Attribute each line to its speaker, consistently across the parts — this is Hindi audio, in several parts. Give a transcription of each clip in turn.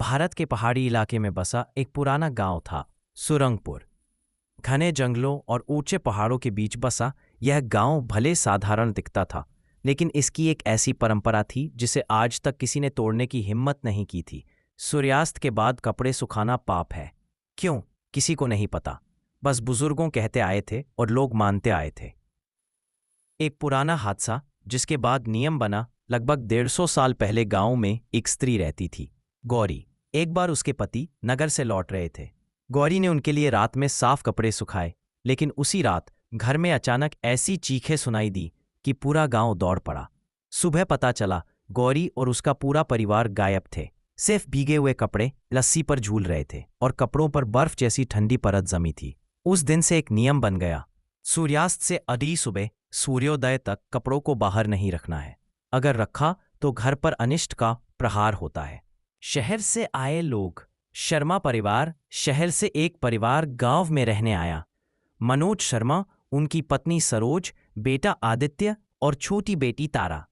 Speaker 1: भारत के पहाड़ी इलाके में बसा एक पुराना गांव था, सुरंगपुर। घने जंगलों और ऊंचे पहाड़ों के बीच बसा यह गांव भले साधारण दिखता था, लेकिन इसकी एक ऐसी परंपरा थी जिसे आज तक किसी ने तोड़ने की हिम्मत नहीं की थी। सूर्यास्त के बाद कपड़े सुखाना पाप है। क्यों? किसी को नहीं पता। बस बुजुर्गों कहते आए थे और लोग मानते आए थे। एक पुराना हादसा जिसके बाद नियम बना। लगभग 150 साल पहले गांव में एक स्त्री रहती थी, गौरी। एक बार उसके पति नगर से लौट रहे थे। गौरी ने उनके लिए रात में साफ कपड़े सुखाए, लेकिन उसी रात घर में अचानक ऐसी चीखें सुनाई दी कि पूरा गांव दौड़ पड़ा। सुबह पता चला गौरी और उसका पूरा परिवार गायब थे। सिर्फ भीगे हुए कपड़े लस्सी पर झूल रहे थे और कपड़ों पर बर्फ जैसी ठंडी परत जमी थी। उस दिन से एक नियम बन गया, सूर्यास्त से अगली सुबह सूर्योदय तक कपड़ों को बाहर नहीं रखना है। अगर रखा तो घर पर अनिष्ट का प्रहार होता है। शहर से आए लोग। शर्मा परिवार। शहर से एक परिवार गांव में रहने आया। मनोज शर्मा, उनकी पत्नी सरोज, बेटा आदित्य और छोटी बेटी तारा।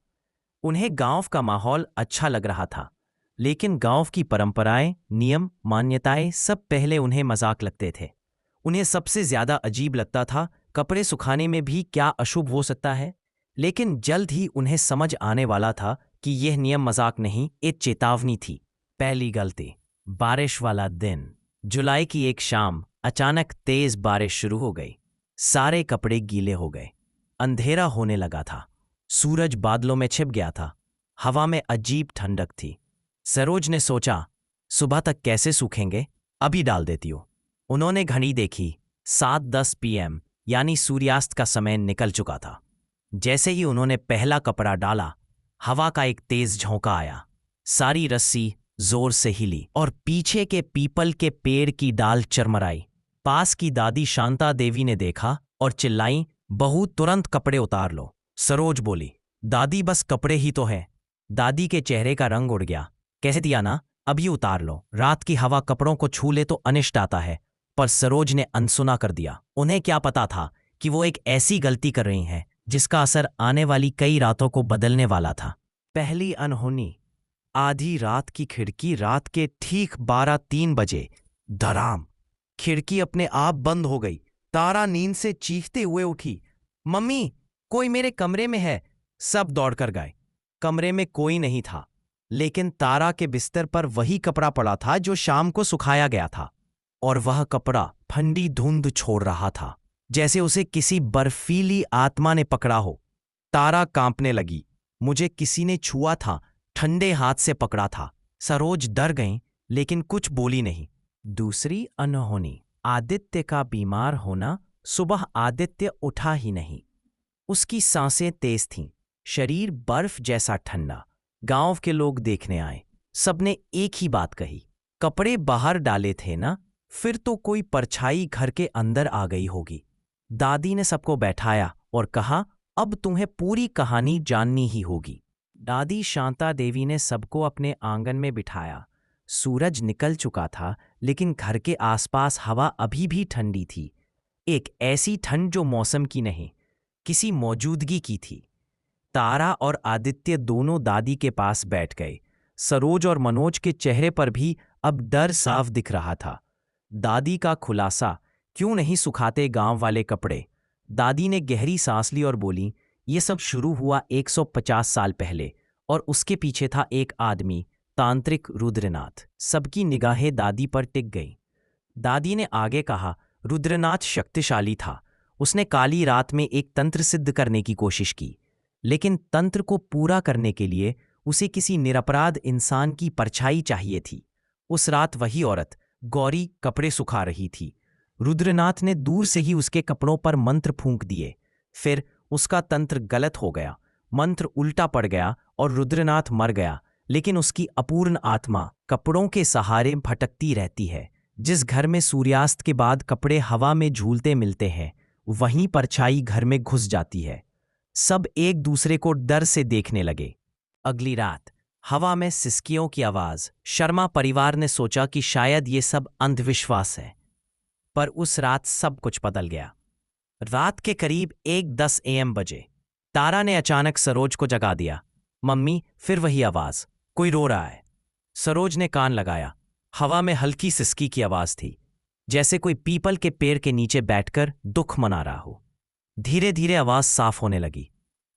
Speaker 1: उन्हें गांव का माहौल अच्छा लग रहा था, लेकिन गांव की परंपराएं, नियम, मान्यताएं सब पहले उन्हें मजाक लगते थे। उन्हें सबसे ज्यादा अजीब लगता था कपड़े सुखाने में भी क्या अशुभ हो सकता है। लेकिन जल्द ही उन्हें समझ आने वाला था कि यह नियम मजाक नहीं, एक चेतावनी थी। पहली गलती। बारिश वाला दिन। जुलाई की एक शाम अचानक तेज बारिश शुरू हो गई। सारे कपड़े गीले हो गए। अंधेरा होने लगा था। सूरज बादलों में छिप गया था। हवा में अजीब ठंडक थी। सरोज ने सोचा, सुबह तक कैसे सूखेंगे, अभी डाल देती हूँ। उन्होंने घड़ी देखी। 7:10 PM, यानी सूर्यास्त का समय निकल चुका था। जैसे ही उन्होंने पहला कपड़ा डाला, हवा का एक तेज झोंका आया। सारी रस्सी जोर से हिली और पीछे के पीपल के पेड़ की डाल चरमराई। पास की दादी शांता देवी ने देखा और चिल्लाई, बहू तुरंत कपड़े उतार लो। सरोज बोली, दादी बस कपड़े ही तो है। दादी के चेहरे का रंग उड़ गया। कैसे दिया ना, अभी उतार लो। रात की हवा कपड़ों को छू ले तो अनिष्ट आता है। पर सरोज ने अनसुना कर दिया। उन्हें क्या पता था कि वो एक ऐसी गलती कर रही हैं जिसका असर आने वाली कई रातों को बदलने वाला था। पहली अनहोनी। आधी रात की खिड़की। रात के ठीक 12:03 बजे धड़ाम खिड़की अपने आप बंद हो गई। तारा नींद से चीखते हुए उठी, मम्मी, कोई मेरे कमरे में है। सब दौड़कर गए। कमरे में कोई नहीं था, लेकिन तारा के बिस्तर पर वही कपड़ा पड़ा था जो शाम को सुखाया गया था। और वह कपड़ा ठंडी धुंध छोड़ रहा था, जैसे उसे किसी बर्फीली आत्मा ने पकड़ा हो। तारा कांपने लगी। मुझे किसी ने छुआ था, ठंडे हाथ से पकड़ा था। सरोज डर गई, लेकिन कुछ बोली नहीं। दूसरी अनहोनी। आदित्य का बीमार होना। सुबह आदित्य उठा ही नहीं। उसकी सांसें तेज थीं, शरीर बर्फ जैसा ठंडा। गांव के लोग देखने आए। सबने एक ही बात कही, कपड़े बाहर डाले थे ना, फिर तो कोई परछाई घर के अंदर आ गई होगी। दादी ने सबको बैठाया और कहा, अब तुम्हें पूरी कहानी जाननी ही होगी। दादी शांता देवी ने सबको अपने आंगन में बिठाया। सूरज निकल चुका था, लेकिन घर के आसपास हवा अभी भी ठंडी थी। एक ऐसी ठंड जो मौसम की नहीं, किसी मौजूदगी की थी। तारा और आदित्य दोनों दादी के पास बैठ गए। सरोज और मनोज के चेहरे पर भी अब डर साफ दिख रहा था। दादी का खुलासा, क्यों नहीं सुखाते गांव वाले कपड़े। दादी ने गहरी सांस ली और बोली, ये सब शुरू हुआ 150 साल पहले, और उसके पीछे था एक आदमी, तांत्रिक रुद्रनाथ। सबकी निगाहें दादी पर टिक गई। दादी ने आगे कहा, रुद्रनाथ शक्तिशाली था। उसने काली रात में एक तंत्र सिद्ध करने की कोशिश की, लेकिन तंत्र को पूरा करने के लिए उसे किसी निरपराध इंसान की परछाई चाहिए थी। उस रात वही औरत, गौरी, कपड़े सुखा रही थी। रुद्रनाथ ने दूर से ही उसके कपड़ों पर मंत्र फूंक दिए। फिर उसका तंत्र गलत हो गया, मंत्र उल्टा पड़ गया और रुद्रनाथ मर गया। लेकिन उसकी अपूर्ण आत्मा कपड़ों के सहारे भटकती रहती है। जिस घर में सूर्यास्त के बाद कपड़े हवा में झूलते मिलते हैं, वहीं परछाई घर में घुस जाती है। सब एक दूसरे को डर से देखने लगे। अगली रात हवा में सिसकियों की आवाज। शर्मा परिवार ने सोचा कि शायद ये सब अंधविश्वास है, पर उस रात सब कुछ बदल गया। रात के करीब 1:10 AM बजे तारा ने अचानक सरोज को जगा दिया। मम्मी, फिर वही आवाज, कोई रो रहा है। सरोज ने कान लगाया। हवा में हल्की सिसकी की आवाज थी, जैसे कोई पीपल के पेड़ के नीचे बैठकर दुख मना रहा हो। धीरे धीरे आवाज साफ होने लगी।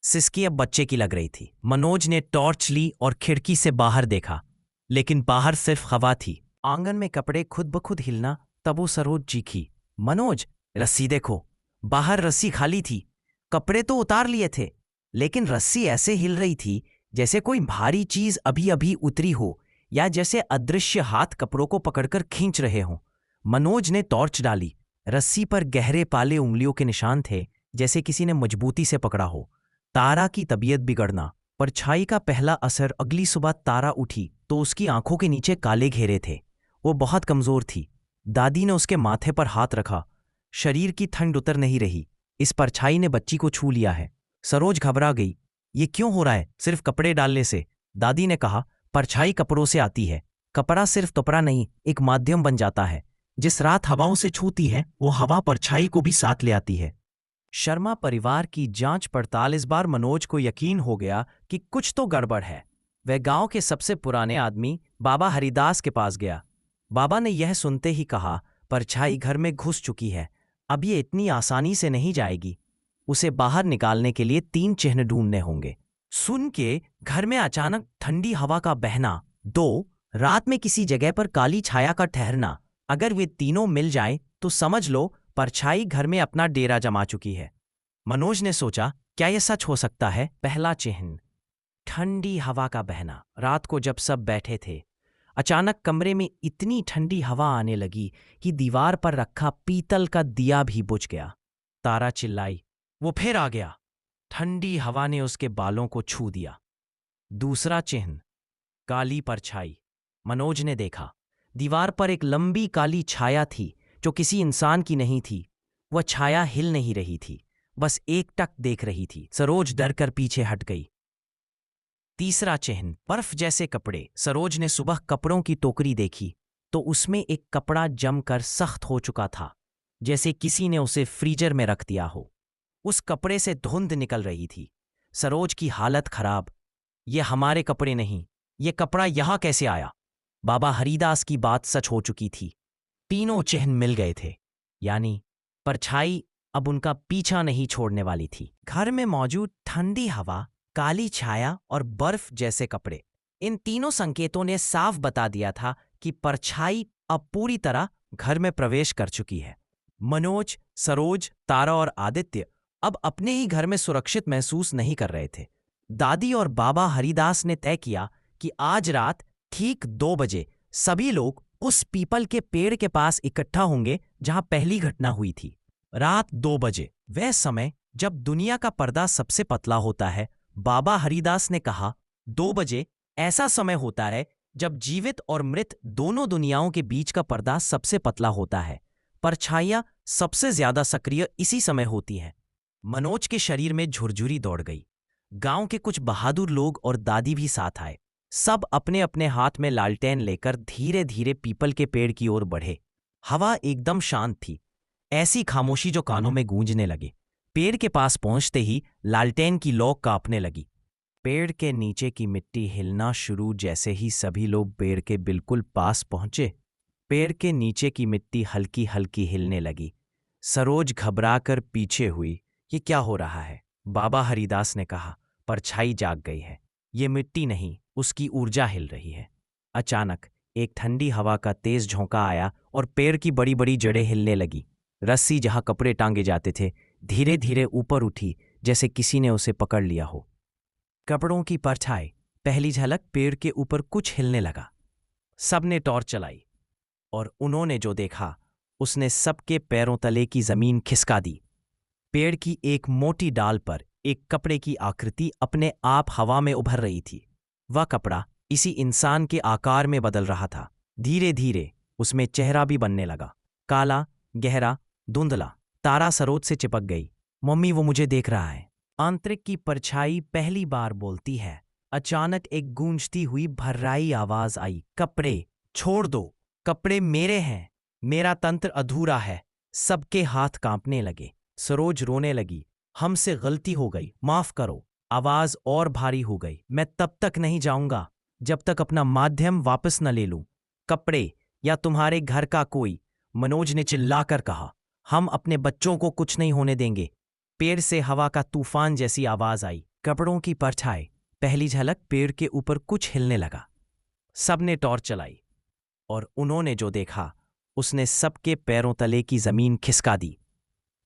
Speaker 1: सिसकी अब बच्चे की लग रही थी। मनोज ने टॉर्च ली और खिड़की से बाहर देखा, लेकिन बाहर सिर्फ हवा थी। आंगन में कपड़े खुद ब खुद हिलना। तब वो सरोज चीखी, मनोज, रस्सी देखो। बाहर रस्सी खाली थी। कपड़े तो उतार लिए थे, लेकिन रस्सी ऐसे हिल रही थी जैसे कोई भारी चीज अभी अभी उतरी हो, या जैसे अदृश्य हाथ कपड़ों को पकड़कर खींच रहे हों। मनोज ने टॉर्च डाली। रस्सी पर गहरे पाले उंगलियों के निशान थे, जैसे किसी ने मजबूती से पकड़ा हो। तारा की तबीयत बिगड़ना। परछाई का पहला असर। अगली सुबह तारा उठी तो उसकी आंखों के नीचे काले घेरे थे। वो बहुत कमजोर थी। दादी ने उसके माथे पर हाथ रखा। शरीर की ठंड उतर नहीं रही। इस परछाई ने बच्ची को छू लिया है। सरोज घबरा गई। ये क्यों हो रहा है? सिर्फ कपड़े डालने से, दादी ने कहा। परछाई कपड़ों से आती है। कपड़ा सिर्फ कपड़ा नहीं, एक माध्यम बन जाता है। जिस रात हवाओं से छूती है, वो हवा परछाई को भी साथ ले आती है। शर्मा परिवार की जांच पड़ताल। इस बार मनोज को यकीन हो गया कि कुछ तो गड़बड़ है। वह गांव के सबसे पुराने आदमी बाबा हरिदास के पास गया। बाबा ने यह सुनते ही कहा, परछाई घर में घुस चुकी है। अब ये इतनी आसानी से नहीं जाएगी। उसे बाहर निकालने के लिए 3 चिन्ह ढूंढने होंगे। सुन के घर में अचानक ठंडी हवा का बहना। 2, रात में किसी जगह पर काली छाया का ठहरना। अगर वे तीनों मिल जाएं तो समझ लो परछाई घर में अपना डेरा जमा चुकी है। मनोज ने सोचा, क्या यह सच हो सकता है? पहला चिन्ह, ठंडी हवा का बहना। रात को जब सब बैठे थे, अचानक कमरे में इतनी ठंडी हवा आने लगी कि दीवार पर रखा पीतल का दिया भी बुझ गया। तारा चिल्लाई, वो फिर आ गया। ठंडी हवा ने उसके बालों को छू दिया। दूसरा चिन्ह, काली परछाई। मनोज ने देखा, दीवार पर एक लंबी काली छाया थी जो किसी इंसान की नहीं थी। वह छाया हिल नहीं रही थी, बस एकटक देख रही थी। सरोज डर कर पीछे हट गई। तीसरा चिन्ह, बर्फ जैसे कपड़े। सरोज ने सुबह कपड़ों की टोकरी देखी तो उसमें एक कपड़ा जमकर सख्त हो चुका था, जैसे किसी ने उसे फ्रीजर में रख दिया हो। उस कपड़े से धुंध निकल रही थी। सरोज की हालत खराब। ये हमारे कपड़े नहीं, ये कपड़ा यहां कैसे आया? बाबा हरिदास की बात सच हो चुकी थी। तीनों चिन्ह मिल गए थे, यानी परछाई अब उनका पीछा नहीं छोड़ने वाली थी। घर में मौजूद ठंडी हवा, काली छाया और बर्फ जैसे कपड़े, इन तीनों संकेतों ने साफ बता दिया था कि परछाई अब पूरी तरह घर में प्रवेश कर चुकी है। मनोज, सरोज, तारा और आदित्य अब अपने ही घर में सुरक्षित महसूस नहीं कर रहे थे। दादी और बाबा हरिदास ने तय किया कि आज रात ठीक 2 बजे सभी लोग उस पीपल के पेड़ के पास इकट्ठा होंगे जहां पहली घटना हुई थी। रात 2 बजे, वह समय जब दुनिया का पर्दा सबसे पतला होता है। बाबा हरिदास ने कहा, 2 बजे ऐसा समय होता है जब जीवित और मृत दोनों दुनियाओं के बीच का पर्दा सबसे पतला होता है। परछाइयां सबसे ज्यादा सक्रिय इसी समय होती हैं। मनोज के शरीर में झुरझुरी दौड़ गई। गांव के कुछ बहादुर लोग और दादी भी साथ आए। सब अपने अपने हाथ में लालटेन लेकर धीरे धीरे पीपल के पेड़ की ओर बढ़े। हवा एकदम शांत थी, ऐसी खामोशी जो कानों में गूंजने लगे। पेड़ के पास पहुंचते ही लालटेन की लौ कांपने लगी। पेड़ के नीचे की मिट्टी हिलना शुरू। जैसे ही सभी लोग पेड़ के बिल्कुल पास पहुंचे, पेड़ के नीचे की मिट्टी हल्की हल्की हिलने लगी। सरोज घबराकर पीछे हुई। ये क्या हो रहा है? बाबा हरिदास ने कहा, परछाई जाग गई है। ये मिट्टी नहीं, उसकी ऊर्जा हिल रही है। अचानक एक ठंडी हवा का तेज झोंका आया और पेड़ की बड़ी बड़ी जड़ें हिलने लगी। रस्सी जहां कपड़े टांगे जाते थे धीरे धीरे ऊपर उठी, जैसे किसी ने उसे पकड़ लिया हो। कपड़ों की परछाई। पहली झलक, पेड़ के ऊपर कुछ हिलने लगा। सबने टॉर्च चलाई और उन्होंने जो देखा उसने सबके पैरों तले की जमीन खिसका दी। पेड़ की एक मोटी डाल पर एक कपड़े की आकृति अपने आप हवा में उभर रही थी। वह कपड़ा इसी इंसान के आकार में बदल रहा था। धीरे धीरे उसमें चेहरा भी बनने लगा, काला, गहरा, धुंधला। तारा सरोज से चिपक गई। मम्मी, वो मुझे देख रहा है। आंतरिक की परछाई पहली बार बोलती है। अचानक एक गूंजती हुई भर्राई आवाज आई, कपड़े छोड़ दो, कपड़े मेरे हैं, मेरा तंत्र अधूरा है। सबके हाथ कांपने लगे। सरोज रोने लगी, हमसे गलती हो गई, माफ करो। आवाज और भारी हो गई, मैं तब तक नहीं जाऊंगा जब तक अपना माध्यम वापस न ले लूं। कपड़े या तुम्हारे घर का कोई, मनोज ने चिल्लाकर कहा। हम अपने बच्चों को कुछ नहीं होने देंगे। पेड़ से हवा का तूफान जैसी आवाज आई, कपड़ों की परछाई। पहली झलक, पेड़ के ऊपर कुछ हिलने लगा। सबने टॉर्च चलाई और उन्होंने जो देखा उसने सबके पैरों तले की जमीन खिसका दी।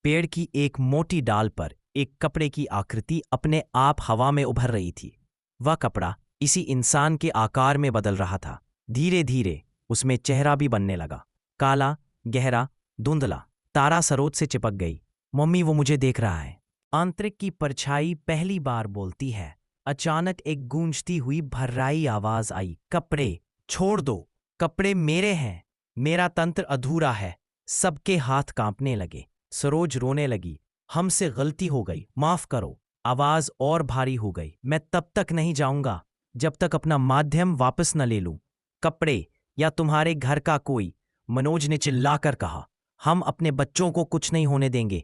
Speaker 1: पेड़ की एक मोटी डाल पर एक कपड़े की आकृति अपने आप हवा में उभर रही थी। वह कपड़ा इसी इंसान के आकार में बदल रहा था। धीरे धीरे उसमें चेहरा भी बनने लगा, काला, गहरा, धुंधला। तारा सरोज से चिपक गई। मम्मी, वो मुझे देख रहा है। आंतरिक की परछाई पहली बार बोलती है। अचानक एक गूंजती हुई भर्राई आवाज आई, कपड़े छोड़ दो, कपड़े मेरे हैं, मेरा तंत्र अधूरा है। सबके हाथ कांपने लगे। सरोज रोने लगी, हमसे गलती हो गई, माफ करो। आवाज और भारी हो गई, मैं तब तक नहीं जाऊंगा जब तक अपना माध्यम वापस न ले लूं। कपड़े या तुम्हारे घर का कोई, मनोज ने चिल्लाकर कहा। हम अपने बच्चों को कुछ नहीं होने देंगे।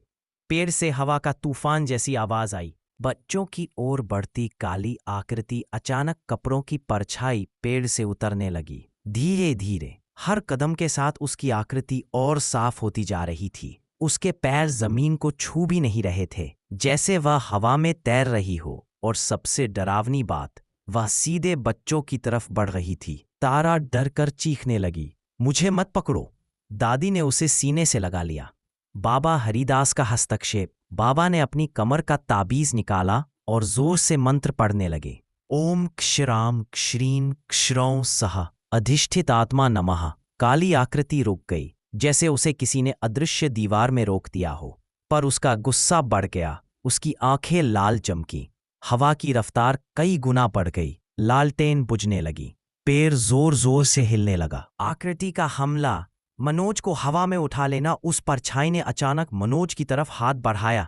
Speaker 1: पेड़ से हवा का तूफान जैसी आवाज आई। बच्चों की ओर बढ़ती काली आकृति अचानक कपड़ों की परछाई पेड़ से उतरने लगी। धीरे धीरे हर कदम के साथ उसकी आकृति और साफ होती जा रही थी। उसके पैर जमीन को छू भी नहीं रहे थे, जैसे वह हवा में तैर रही हो। और सबसे डरावनी बात, वह सीधे बच्चों की तरफ बढ़ रही थी। तारा डरकर चीखने लगी, मुझे मत पकड़ो। दादी ने उसे सीने से लगा लिया। बाबा हरिदास का हस्तक्षेप। बाबा ने अपनी कमर का ताबीज निकाला और जोर से मंत्र पढ़ने लगे। ओम क्षराम क्षरीं क्षरौं सह अधिष्ठित आत्मा नमः। काली आकृति रुक गई, जैसे उसे किसी ने अदृश्य दीवार में रोक दिया हो। पर उसका गुस्सा बढ़ गया। उसकी आंखें लाल चमकी। हवा की रफ्तार कई गुना बढ़ गई। लालटेन बुझने लगी। पेड़ जोर जोर से हिलने लगा। आकृति का हमला, मनोज को हवा में उठा लेना। उस परछाई ने अचानक मनोज की तरफ हाथ बढ़ाया।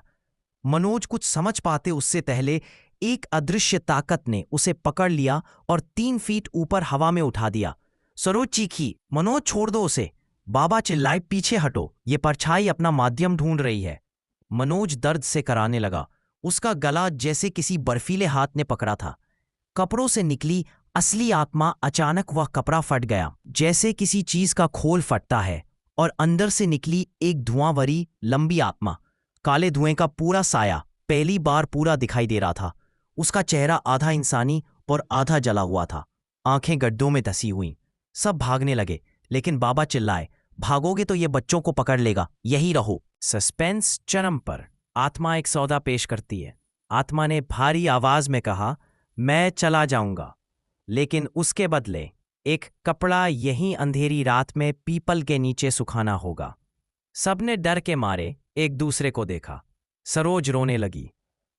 Speaker 1: मनोज कुछ समझ पाते उससे पहले एक अदृश्य ताकत ने उसे पकड़ लिया और 3 फीट ऊपर हवा में उठा दिया। सरोज चीखी, मनोज छोड़ दो उसे। बाबा चिल्लाए, पीछे हटो, ये परछाई अपना माध्यम ढूंढ रही है। मनोज दर्द से कराने लगा। उसका गला जैसे किसी बर्फीले हाथ ने पकड़ा था। कपड़ों से निकली असली आत्मा। अचानक वह कपड़ा फट गया, जैसे किसी चीज का खोल फटता है, और अंदर से निकली एक धुआं भरी लंबी आत्मा। काले धुएं का पूरा साया पहली बार पूरा दिखाई दे रहा था। उसका चेहरा आधा इंसानी और आधा जला हुआ था। आंखें गड्ढों में धसी हुई। सब भागने लगे, लेकिन बाबा चिल्लाए, भागोगे तो ये बच्चों को पकड़ लेगा, यही रहो। सस्पेंस चरम पर। आत्मा एक सौदा पेश करती है। आत्मा ने भारी आवाज में कहा, मैं चला जाऊंगा, लेकिन उसके बदले एक कपड़ा यहीं अंधेरी रात में पीपल के नीचे सुखाना होगा। सबने डर के मारे एक दूसरे को देखा। सरोज रोने लगी,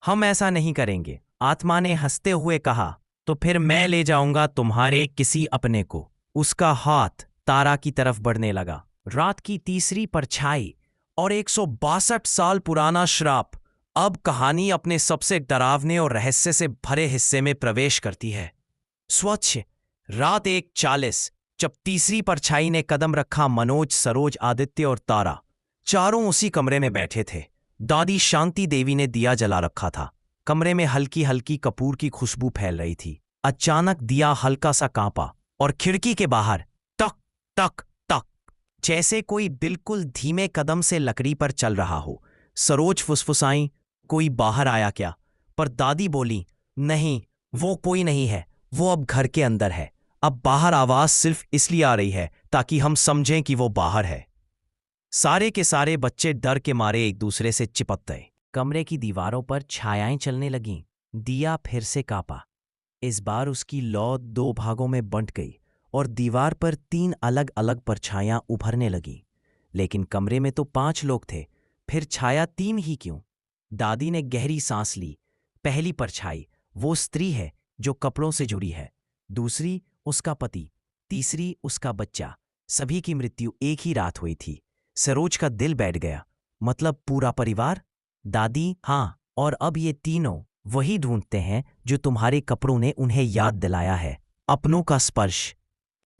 Speaker 1: हम ऐसा नहीं करेंगे। आत्मा ने हंसते हुए कहा, तो फिर मैं ले जाऊंगा तुम्हारे किसी अपने को। उसका हाथ तारा की तरफ बढ़ने लगा। रात की तीसरी परछाई और 162 साल पुराना श्राप। अब कहानी अपने सबसे डरावने और रहस्य से भरे हिस्से में प्रवेश करती है। स्वच्छ रात 1:40 जब तीसरी परछाई ने कदम रखा। मनोज, सरोज, आदित्य और तारा चारों उसी कमरे में बैठे थे। दादी शांति देवी ने दिया जला रखा था। कमरे में हल्की हल्की कपूर की खुशबू फैल रही थी। अचानक दिया हल्का सा कांपा और खिड़की के बाहर टक टक टक, जैसे कोई बिल्कुल धीमे कदम से लकड़ी पर चल रहा हो। सरोज फुसफुसाई, कोई बाहर आया क्या? पर दादी बोली, नहीं, वो कोई नहीं है, वो अब घर के अंदर है। अब बाहर आवाज सिर्फ इसलिए आ रही है ताकि हम समझें कि वो बाहर है। सारे के सारे बच्चे डर के मारे एक दूसरे से चिपक गए। कमरे की दीवारों पर छायाएं चलने लगीं। दिया फिर से कांपा। इस बार उसकी लौ 2 भागों में बंट गई और दीवार पर 3 अलग अलग परछायां उभरने लगीं। लेकिन कमरे में तो 5 लोग थे, फिर छाया 3 ही क्यों? दादी ने गहरी सांस ली। पहली परछाई वो स्त्री है जो कपड़ों से जुड़ी है। दूसरी उसका पति। तीसरी उसका बच्चा। सभी की मृत्यु एक ही रात हुई थी। सरोज का दिल बैठ गया। मतलब पूरा परिवार? दादी, हाँ, और अब ये तीनों वही ढूंढते हैं जो तुम्हारे कपड़ों ने उन्हें याद दिलाया है, अपनों का स्पर्श।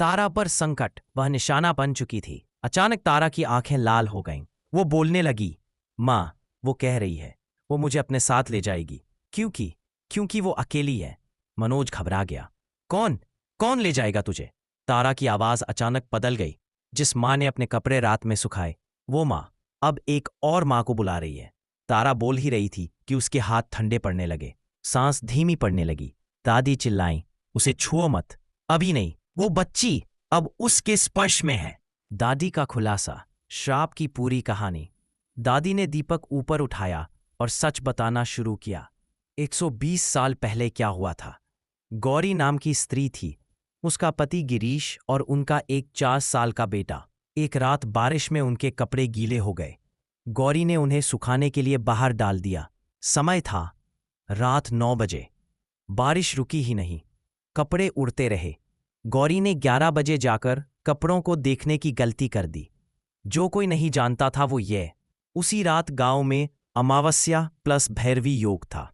Speaker 1: तारा पर संकट, वह निशाना बन चुकी थी। अचानक तारा की आंखें लाल हो गईं। वो बोलने लगी, माँ, वो कह रही है वो मुझे अपने साथ ले जाएगी। क्योंकि वो अकेली है। मनोज घबरा गया। कौन ले जाएगा तुझे? तारा की आवाज अचानक बदल गई। जिस माँ ने अपने कपड़े रात में सुखाए, वो माँ अब एक और माँ को बुला रही है। तारा बोल ही रही थी कि उसके हाथ ठंडे पड़ने लगे, सांस धीमी पड़ने लगी। दादी चिल्लाई, उसे छुओ मत, अभी नहीं, वो बच्ची अब उसके स्पर्श में है। दादी का खुलासा, श्राप की पूरी कहानी। दादी ने दीपक ऊपर उठाया और सच बताना शुरू किया। 120 साल पहले क्या हुआ था। गौरी नाम की स्त्री थी, उसका पति गिरीश और उनका एक 4 साल का बेटा। एक रात बारिश में उनके कपड़े गीले हो गए। गौरी ने उन्हें सुखाने के लिए बाहर डाल दिया। समय था रात 9 बजे। बारिश रुकी ही नहीं, कपड़े उड़ते रहे। गौरी ने 11 बजे जाकर कपड़ों को देखने की गलती कर दी। जो कोई नहीं जानता था वो ये, उसी रात गांव में अमावस्या प्लस भैरवी योग था।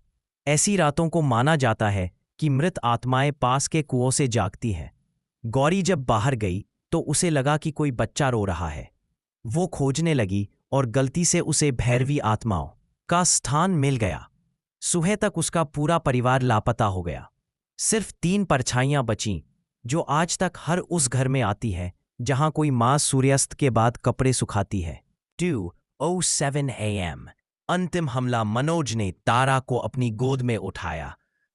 Speaker 1: ऐसी रातों को माना जाता है कि मृत आत्माएं पास के कुओं से जागती हैं। गौरी जब बाहर गई तो उसे लगा कि कोई बच्चा रो रहा है। वो खोजने लगी और गलती से उसे भैरवी आत्माओं का स्थान मिल गया। सुबह तक उसका पूरा परिवार लापता हो गया। सिर्फ 3 परछाइयां बचीं, जो आज तक हर उस घर में आती है जहां कोई मां सूर्यास्त के बाद कपड़े सुखाती है। 2:07 AM। अंतिम हमला। मनोज ने तारा को अपनी गोद में उठाया।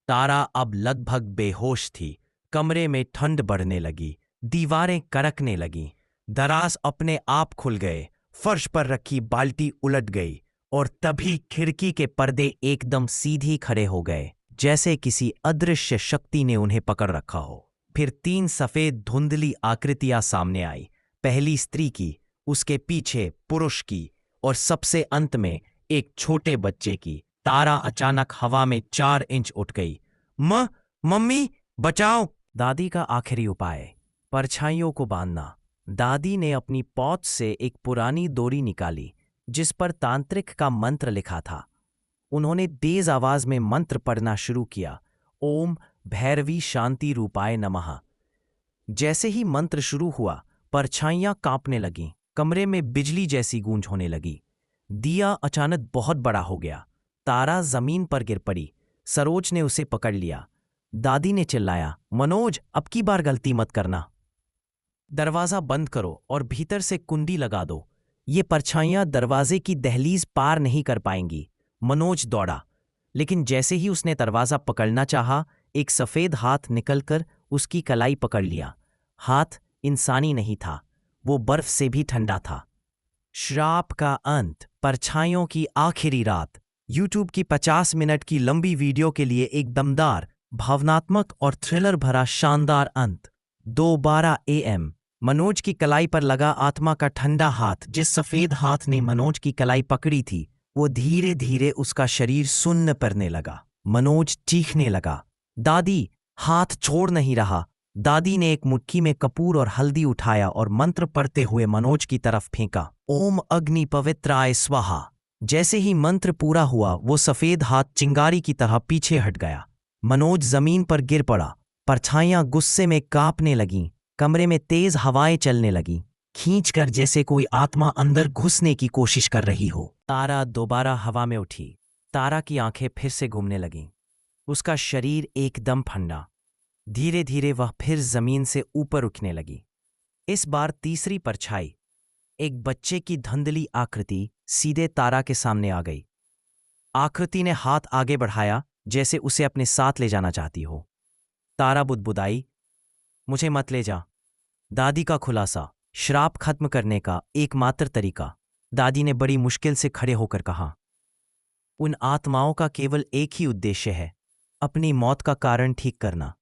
Speaker 1: तारा अब लगभग बेहोश थी। कमरे में ठंड बढ़ने लगी, दीवारें कड़कने लगीं, दराज अपने आप खुल गए, फर्श पर रखी बाल्टी उलट गई और तभी खिड़की के पर्दे एकदम सीधी खड़े हो गए, जैसे किसी अदृश्य शक्ति ने उन्हें पकड़ रखा हो। फिर 3 सफेद धुंधली आकृतियां सामने आई। पहली स्त्री की, उसके पीछे पुरुष की और सबसे अंत में एक छोटे बच्चे की। तारा अचानक हवा में 4 इंच उठ गई। मम्मी बचाओ! दादी का आखिरी उपाय, परछाइयों को बांधना। दादी ने अपनी पॉच से एक पुरानी डोरी निकाली जिस पर तांत्रिक का मंत्र लिखा था। उन्होंने तेज आवाज में मंत्र पढ़ना शुरू किया, ओम भैरवी शांति रूपाय नमः। जैसे ही मंत्र शुरू हुआ, परछाइयां कांपने लगीं, कमरे में बिजली जैसी गूंज होने लगी। दिया अचानक बहुत बड़ा हो गया। तारा जमीन पर गिर पड़ी। सरोज ने उसे पकड़ लिया। दादी ने चिल्लाया, मनोज, अब की बार गलती मत करना। दरवाजा बंद करो और भीतर से कुंडी लगा दो। ये परछाइयां दरवाजे की दहलीज पार नहीं कर पाएंगी। मनोज दौड़ा, लेकिन जैसे ही उसने दरवाजा पकड़ना चाहा, एक सफेद हाथ निकलकर उसकी कलाई पकड़ लिया। हाथ इंसानी नहीं था, वो बर्फ से भी ठंडा था। श्राप का अंत। परछाइयों की आखिरी रात। यूट्यूब की 50 मिनट की लंबी वीडियो के लिए एक दमदार, भावनात्मक और थ्रिलर भरा शानदार अंत। 2:12 AM। मनोज की कलाई पर लगा आत्मा का ठंडा हाथ। जिस सफेद हाथ ने मनोज की कलाई पकड़ी थी, वो धीरे धीरे उसका शरीर सुन्न पड़ने लगा। मनोज चीखने लगा। दादी! हाथ छोड़ नहीं रहा। दादी ने एक मुट्ठी में कपूर और हल्दी उठाया और मंत्र पढ़ते हुए मनोज की तरफ फेंका, ओम अग्नि पवित्राय स्वाहा। जैसे ही मंत्र पूरा हुआ, वो सफेद हाथ चिंगारी की तरह पीछे हट गया। मनोज जमीन पर गिर पड़ा। परछाइयां गुस्से में कांपने लगीं। कमरे में तेज हवाएं चलने लगीं, खींचकर, जैसे कोई आत्मा अंदर घुसने की कोशिश कर रही हो। तारा दोबारा हवा में उठी। तारा की आंखें फिर से घूमने लगीं। उसका शरीर एकदम ठंडा। धीरे धीरे वह फिर जमीन से ऊपर उठने लगी। इस बार तीसरी परछाई, एक बच्चे की धुंधली आकृति, सीधे तारा के सामने आ गई। आकृति ने हाथ आगे बढ़ाया, जैसे उसे अपने साथ ले जाना चाहती हो। तारा बुदबुदाई, मुझे मत ले जा। दादी का खुलासा, श्राप खत्म करने का एकमात्र तरीका। दादी ने बड़ी मुश्किल से खड़े होकर कहा, उन आत्माओं का केवल एक ही उद्देश्य है, अपनी मौत का कारण ठीक करना।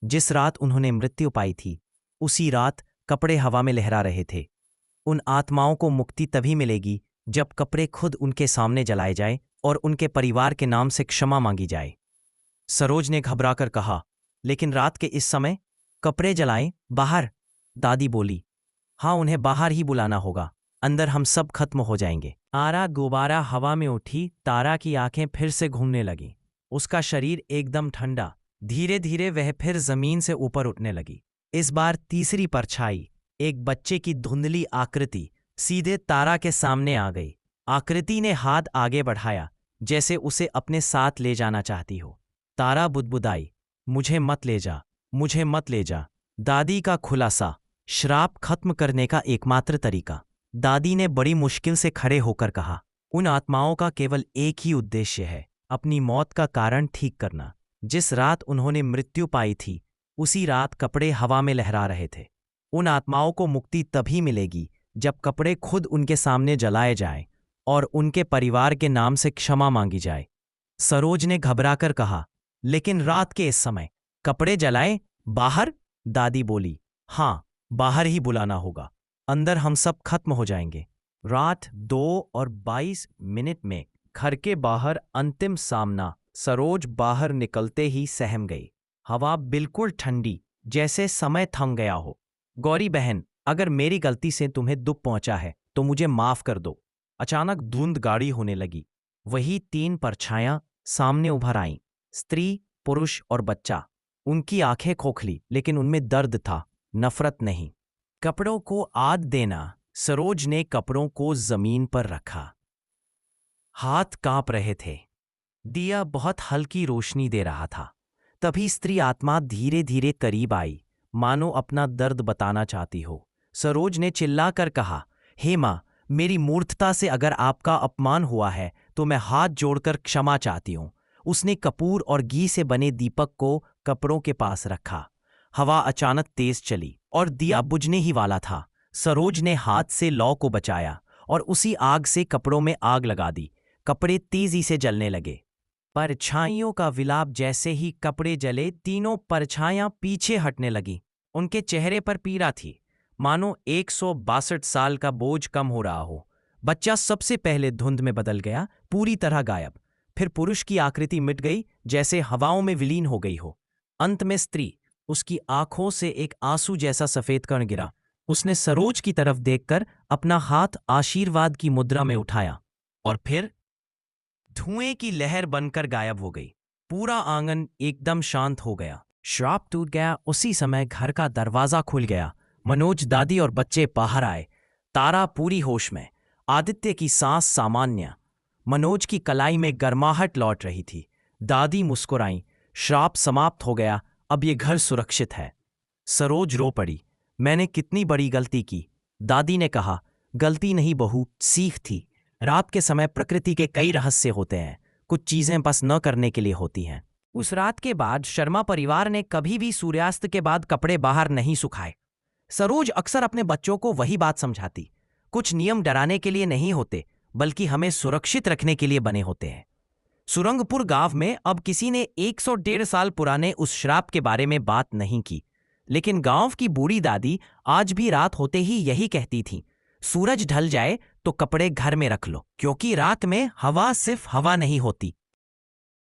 Speaker 1: जिस रात उन्होंने मृत्यु पाई थी, उसी रात कपड़े हवा में लहरा रहे थे। उन आत्माओं को मुक्ति तभी मिलेगी जब कपड़े खुद उनके सामने जलाए जाए और उनके परिवार के नाम से क्षमा मांगी जाए। सरोज ने घबराकर कहा, लेकिन रात के इस समय कपड़े जलाएं? बाहर? दादी बोली, हाँ, उन्हें बाहर ही बुलाना होगा, अंदर हम सब खत्म हो जाएंगे। तारा दोबारा हवा में उठी। तारा की आंखें फिर से घूमने लगीं। उसका शरीर एकदम ठंडा। धीरे धीरे वह फिर जमीन से ऊपर उठने लगी। इस बार तीसरी परछाई, एक बच्चे की धुंधली आकृति, सीधे तारा के सामने आ गई। आकृति ने हाथ आगे बढ़ाया, जैसे उसे अपने साथ ले जाना चाहती हो। तारा बुदबुदाई, मुझे मत ले जा, मुझे मत ले जा। दादी का खुलासा, श्राप खत्म करने का एकमात्र तरीका। दादी ने बड़ी मुश्किल से खड़े होकर कहा, उन आत्माओं का केवल एक ही उद्देश्य है, अपनी मौत का कारण ठीक करना। जिस रात उन्होंने मृत्यु पाई थी, उसी रात कपड़े हवा में लहरा रहे थे। उन आत्माओं को मुक्ति तभी मिलेगी जब कपड़े खुद उनके सामने जलाए जाएं और उनके परिवार के नाम से क्षमा मांगी जाए। सरोज ने घबराकर कहा, लेकिन रात के इस समय कपड़े जलाए बाहर? दादी बोली, हाँ, बाहर ही बुलाना होगा, अंदर हम सब खत्म हो जाएंगे। रात 2:22 में घर के बाहर अंतिम सामना। सरोज बाहर निकलते ही सहम गई। हवा बिल्कुल ठंडी, जैसे समय थम गया हो। गौरी बहन, अगर मेरी गलती से तुम्हें दुख पहुंचा है तो मुझे माफ कर दो। अचानक धुंध गाढ़ी होने लगी। वही 3 परछायां सामने उभर आईं, स्त्री, पुरुष और बच्चा। उनकी आंखें खोखली, लेकिन उनमें दर्द था, नफरत नहीं। कपड़ों को आग देना। सरोज ने कपड़ों को जमीन पर रखा। हाथ कांप रहे थे। दिया बहुत हल्की रोशनी दे रहा था। तभी स्त्री आत्मा धीरे धीरे करीब आई, मानो अपना दर्द बताना चाहती हो। सरोज ने चिल्लाकर कहा, हे मां, मेरी मूर्खता से अगर आपका अपमान हुआ है तो मैं हाथ जोड़कर क्षमा चाहती हूं। उसने कपूर और घी से बने दीपक को कपड़ों के पास रखा। हवा अचानक तेज चली और दिया बुझने ही वाला था। सरोज ने हाथ से लौ को बचाया और उसी आग से कपड़ों में आग लगा दी। कपड़े तेजी से जलने लगे। परछाइयों का विलाप। जैसे ही कपड़े जले, तीनों परछाइयां पीछे हटने लगी। उनके चेहरे पर पीड़ा थी, मानो 162 साल का बोझ कम हो रहा हो। बच्चा सबसे पहले धुंध में बदल गया, पूरी तरह गायब। फिर पुरुष की आकृति मिट गई, जैसे हवाओं में विलीन हो गई हो। अंत में स्त्री, उसकी आंखों से एक आंसू जैसा सफेद कण गिरा। उसने सरोज की तरफ देखकर अपना हाथ आशीर्वाद की मुद्रा में उठाया और फिर धुएं की लहर बनकर गायब हो गई। पूरा आंगन एकदम शांत हो गया। श्राप टूट गया। उसी समय घर का दरवाजा खुल गया। मनोज, दादी और बच्चे बाहर आए। तारा पूरी होश में, आदित्य की सांस सामान्य। मनोज की कलाई में गर्माहट लौट रही थी। दादी मुस्कुराई, श्राप समाप्त हो गया, अब ये घर सुरक्षित है। सरोज रो पड़ी, मैंने कितनी बड़ी गलती की। दादी ने कहा, गलती नहीं बहू, सीख थी। रात के समय प्रकृति के कई रहस्य होते हैं, कुछ चीजें बस न करने के लिए होती हैं। उस रात के बाद शर्मा परिवार ने कभी भी सूर्यास्त के बाद कपड़े बाहर नहीं सुखाए। सरोज अक्सर अपने बच्चों को वही बात समझाती, कुछ नियम डराने के लिए नहीं होते, बल्कि हमें सुरक्षित रखने के लिए बने होते हैं। सुरंगपुर गांव में अब किसी ने 101.5 साल पुराने उस श्राप के बारे में बात नहीं की, लेकिन गांव की बूढ़ी दादी आज भी रात होते ही यही कहती थी, सूरज ढल जाए तो कपड़े घर में रख लो, क्योंकि रात में हवा सिर्फ हवा नहीं होती,